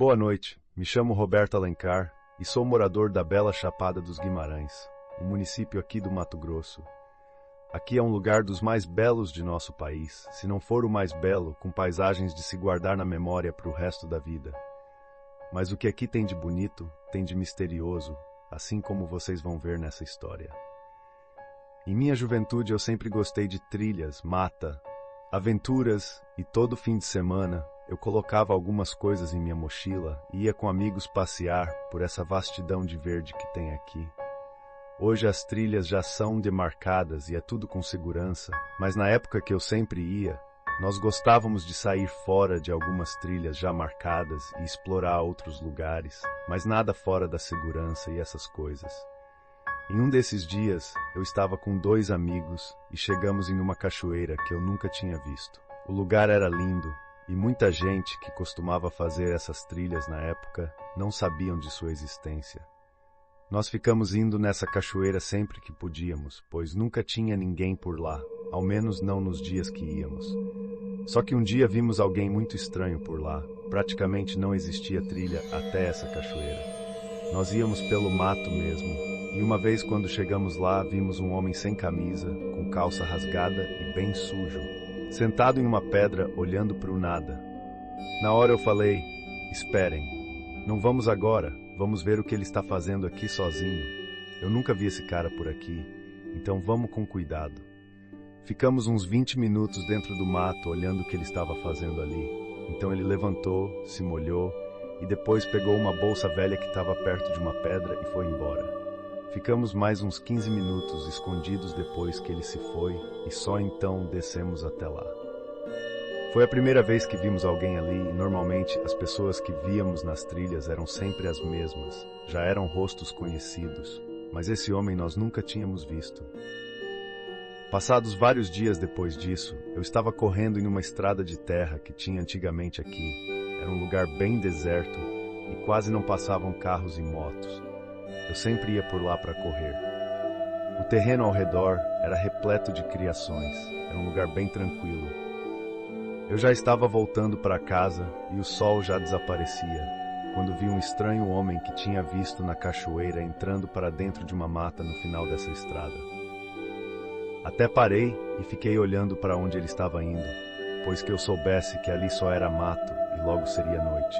Boa noite, me chamo Roberto Alencar e sou morador da bela Chapada dos Guimarães, um município aqui do Mato Grosso. Aqui é um lugar dos mais belos de nosso país, se não for o mais belo, com paisagens de se guardar na memória para o resto da vida. Mas o que aqui tem de bonito, tem de misterioso, assim como vocês vão ver nessa história. Em minha juventude eu sempre gostei de trilhas, mata, aventuras e todo fim de semana eu colocava algumas coisas em minha mochila e ia com amigos passear por essa vastidão de verde que tem aqui. Hoje as trilhas já são demarcadas e é tudo com segurança, mas na época que eu sempre ia, nós gostávamos de sair fora de algumas trilhas já marcadas e explorar outros lugares, mas nada fora da segurança e essas coisas. Em um desses dias, eu estava com 2 amigos e chegamos em uma cachoeira que eu nunca tinha visto. O lugar era lindo e muita gente que costumava fazer essas trilhas na época não sabiam de sua existência. Nós ficamos indo nessa cachoeira sempre que podíamos, pois nunca tinha ninguém por lá, ao menos não nos dias que íamos. Só que um dia vimos alguém muito estranho por lá, praticamente não existia trilha até essa cachoeira. Nós íamos pelo mato mesmo. E uma vez quando chegamos lá, vimos um homem sem camisa, com calça rasgada e bem sujo, sentado em uma pedra, olhando para o nada. Na hora eu falei, esperem, não vamos agora, vamos ver o que ele está fazendo aqui sozinho. Eu nunca vi esse cara por aqui, então vamos com cuidado. Ficamos uns 20 minutos dentro do mato, olhando o que ele estava fazendo ali. Então ele levantou, se molhou, e depois pegou uma bolsa velha que estava perto de uma pedra e foi embora. Ficamos mais uns 15 minutos escondidos depois que ele se foi e só então descemos até lá. Foi a primeira vez que vimos alguém ali e normalmente as pessoas que víamos nas trilhas eram sempre as mesmas, já eram rostos conhecidos, mas esse homem nós nunca tínhamos visto. Passados vários dias depois disso, eu estava correndo em uma estrada de terra que tinha antigamente aqui. Era um lugar bem deserto e quase não passavam carros e motos. Eu sempre ia por lá para correr. O terreno ao redor era repleto de criações, era um lugar bem tranquilo. Eu já estava voltando para casa e o sol já desaparecia, quando vi um estranho homem que tinha visto na cachoeira entrando para dentro de uma mata no final dessa estrada. Até parei e fiquei olhando para onde ele estava indo, pois que eu soubesse que ali só era mato e logo seria noite.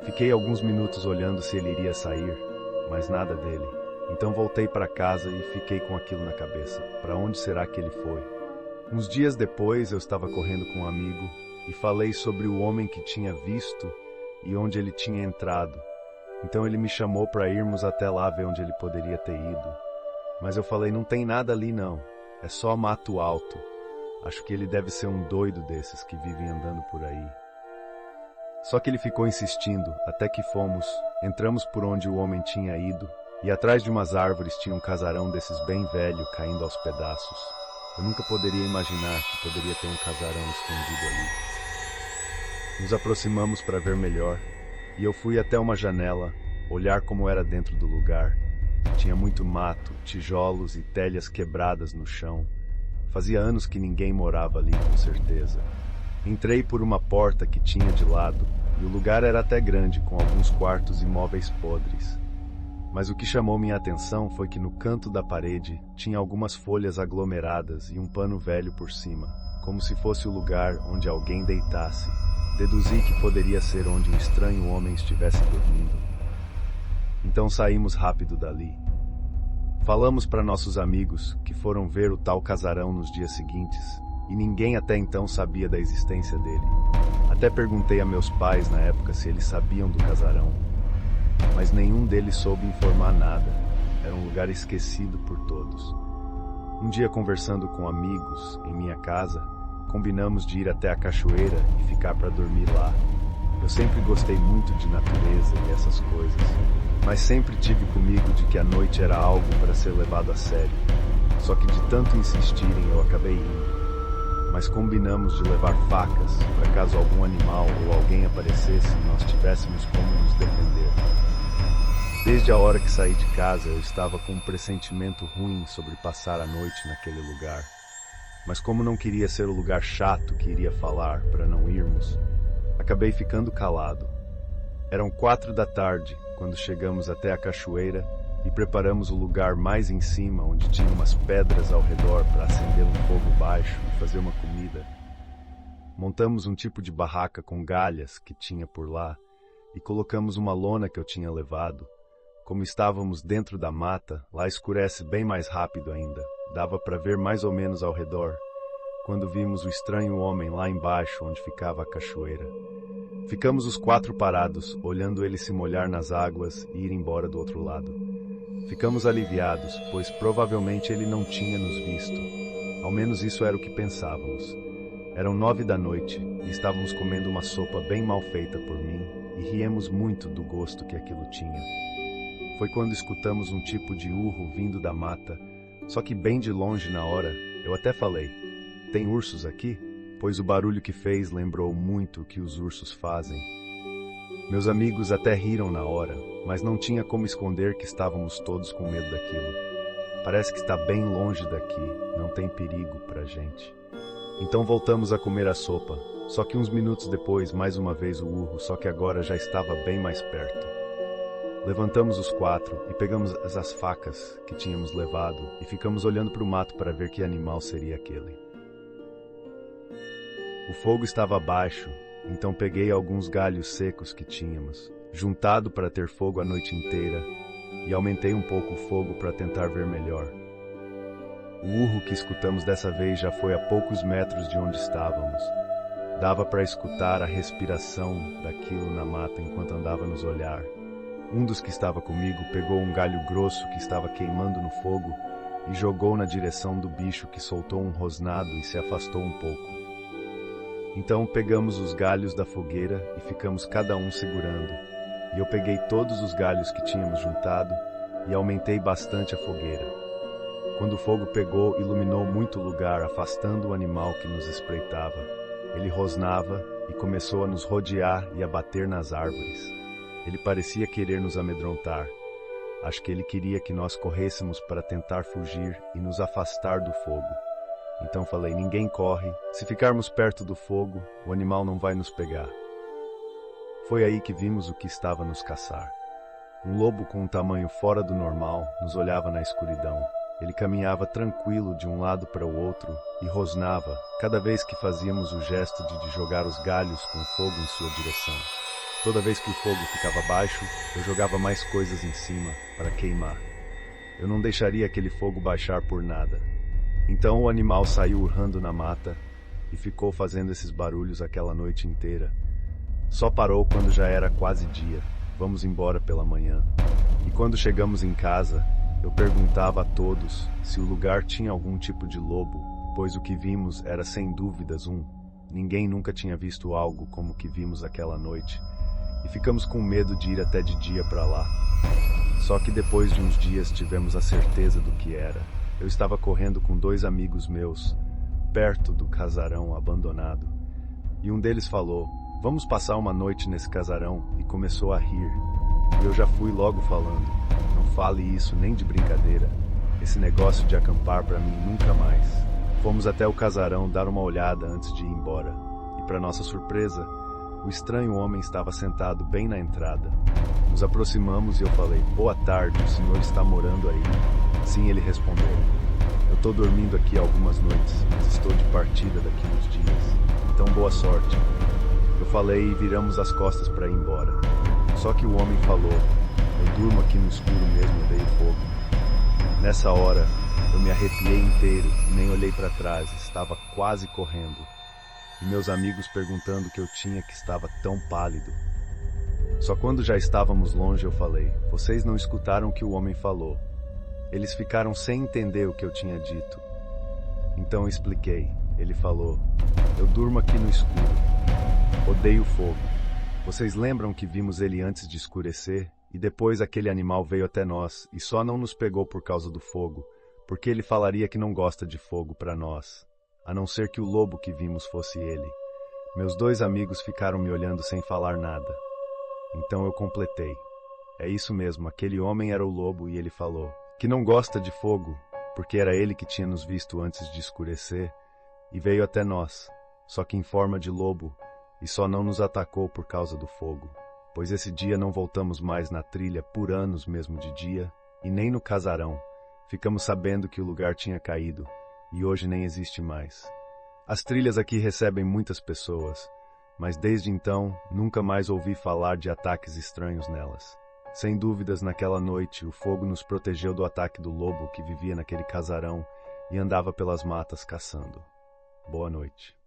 Fiquei alguns minutos olhando se ele iria sair, mas nada dele. Então voltei para casa e fiquei com aquilo na cabeça. Para onde será que ele foi? Uns dias depois eu estava correndo com um amigo e falei sobre o homem que tinha visto e onde ele tinha entrado. Então ele me chamou para irmos até lá ver onde ele poderia ter ido. Mas eu falei, não tem nada ali não, é só mato alto. Acho que ele deve ser um doido desses que vivem andando por aí. Só que ele ficou insistindo, até que entramos por onde o homem tinha ido, e atrás de umas árvores tinha um casarão desses bem velho caindo aos pedaços. Eu nunca poderia imaginar que poderia ter um casarão escondido ali. Nos aproximamos para ver melhor, e eu fui até uma janela, olhar como era dentro do lugar. Tinha muito mato, tijolos e telhas quebradas no chão. Fazia anos que ninguém morava ali, com certeza. Entrei por uma porta que tinha de lado, e o lugar era até grande, com alguns quartos e móveis podres. Mas o que chamou minha atenção foi que no canto da parede tinha algumas folhas aglomeradas e um pano velho por cima, como se fosse o lugar onde alguém deitasse. Deduzi que poderia ser onde um estranho homem estivesse dormindo. Então saímos rápido dali. Falamos para nossos amigos, que foram ver o tal casarão nos dias seguintes, e ninguém até então sabia da existência dele. Até perguntei a meus pais na época se eles sabiam do casarão, mas nenhum deles soube informar nada. Era um lugar esquecido por todos. Um dia, conversando com amigos em minha casa, combinamos de ir até a cachoeira e ficar para dormir lá. Eu sempre gostei muito de natureza e essas coisas, mas sempre tive comigo de que a noite era algo para ser levado a sério. Só que de tanto insistirem eu acabei indo. Mas combinamos de levar facas, para caso algum animal ou alguém aparecesse, nós tivéssemos como nos defender. Desde a hora que saí de casa, eu estava com um pressentimento ruim sobre passar a noite naquele lugar. Mas como não queria ser o lugar chato que iria falar para não irmos, acabei ficando calado. Eram 4 da tarde, quando chegamos até a cachoeira e preparamos o lugar mais em cima, onde tinha umas pedras ao redor para acender um fogo baixo e fazer uma comida. Montamos um tipo de barraca com galhas que tinha por lá e colocamos uma lona que eu tinha levado. Como estávamos dentro da mata, lá escurece bem mais rápido ainda. Dava para ver mais ou menos ao redor, quando vimos o estranho homem lá embaixo onde ficava a cachoeira. Ficamos os 4 parados, olhando ele se molhar nas águas e ir embora do outro lado. Ficamos aliviados, pois provavelmente ele não tinha nos visto. Ao menos isso era o que pensávamos. Eram 9 da noite e estávamos comendo uma sopa bem mal feita por mim e riemos muito do gosto que aquilo tinha. Foi quando escutamos um tipo de urro vindo da mata, só que bem de longe na hora. Eu até falei, tem ursos aqui? Pois o barulho que fez lembrou muito o que os ursos fazem. Meus amigos até riram na hora, mas não tinha como esconder que estávamos todos com medo daquilo. Parece que está bem longe daqui, não tem perigo pra gente. Então voltamos a comer a sopa, só que uns minutos depois, mais uma vez o urro, só que agora já estava bem mais perto. Levantamos os 4 e pegamos as facas que tínhamos levado e ficamos olhando para o mato para ver que animal seria aquele. O fogo estava baixo, então peguei alguns galhos secos que tínhamos, juntado para ter fogo a noite inteira, e aumentei um pouco o fogo para tentar ver melhor. O urro que escutamos dessa vez já foi a poucos metros de onde estávamos. Dava para escutar a respiração daquilo na mata enquanto andava nos olhar. Um dos que estava comigo pegou um galho grosso que estava queimando no fogo e jogou na direção do bicho, que soltou um rosnado e se afastou um pouco. Então pegamos os galhos da fogueira e ficamos cada um segurando, e eu peguei todos os galhos que tínhamos juntado e aumentei bastante a fogueira. Quando o fogo pegou, iluminou muito o lugar, afastando o animal que nos espreitava. Ele rosnava e começou a nos rodear e a bater nas árvores. Ele parecia querer nos amedrontar. Acho que ele queria que nós corrêssemos para tentar fugir e nos afastar do fogo. Então falei, ninguém corre. Se ficarmos perto do fogo, o animal não vai nos pegar. Foi aí que vimos o que estava nos caçar. Um lobo com um tamanho fora do normal nos olhava na escuridão. Ele caminhava tranquilo de um lado para o outro e rosnava cada vez que fazíamos o gesto de jogar os galhos com fogo em sua direção. Toda vez que o fogo ficava baixo, eu jogava mais coisas em cima para queimar. Eu não deixaria aquele fogo baixar por nada. Então o animal saiu urrando na mata e ficou fazendo esses barulhos aquela noite inteira. Só parou quando já era quase dia. Vamos embora pela manhã. E quando chegamos em casa, eu perguntava a todos se o lugar tinha algum tipo de lobo, pois o que vimos era sem dúvidas um. Ninguém nunca tinha visto algo como o que vimos aquela noite. E ficamos com medo de ir até de dia para lá. Só que depois de uns dias tivemos a certeza do que era. Eu estava correndo com 2 amigos meus, perto do casarão abandonado. E um deles falou, vamos passar uma noite nesse casarão, e começou a rir. E eu já fui logo falando, não fale isso nem de brincadeira. Esse negócio de acampar para mim nunca mais. Fomos até o casarão dar uma olhada antes de ir embora. E para nossa surpresa, o estranho homem estava sentado bem na entrada. Nos aproximamos e eu falei, boa tarde, o senhor está morando aí? Sim, ele respondeu. Eu estou dormindo aqui algumas noites, mas estou de partida daqui uns dias. Então boa sorte. Eu falei e viramos as costas para ir embora. Só que o homem falou, eu durmo aqui no escuro mesmo, odeio fogo. Nessa hora, eu me arrepiei inteiro e nem olhei para trás, estava quase correndo. E meus amigos perguntando o que eu tinha, que estava tão pálido. Só quando já estávamos longe eu falei, vocês não escutaram o que o homem falou. Eles ficaram sem entender o que eu tinha dito. Então eu expliquei. Ele falou, eu durmo aqui no escuro. Odeio fogo. Vocês lembram que vimos ele antes de escurecer? E depois aquele animal veio até nós e só não nos pegou por causa do fogo, porque ele falaria que não gosta de fogo para nós, a não ser que o lobo que vimos fosse ele. Meus 2 amigos ficaram me olhando sem falar nada. Então eu completei. É isso mesmo, aquele homem era o lobo e ele falou que não gosta de fogo, porque era ele que tinha nos visto antes de escurecer, e veio até nós, só que em forma de lobo, e só não nos atacou por causa do fogo. pois esse dia não voltamos mais na trilha por anos mesmo de dia, e nem no casarão. Ficamos sabendo que o lugar tinha caído, e hoje nem existe mais. As trilhas aqui recebem muitas pessoas, mas desde então nunca mais ouvi falar de ataques estranhos nelas. Sem dúvidas, naquela noite, o fogo nos protegeu do ataque do lobo que vivia naquele casarão e andava pelas matas caçando. Boa noite.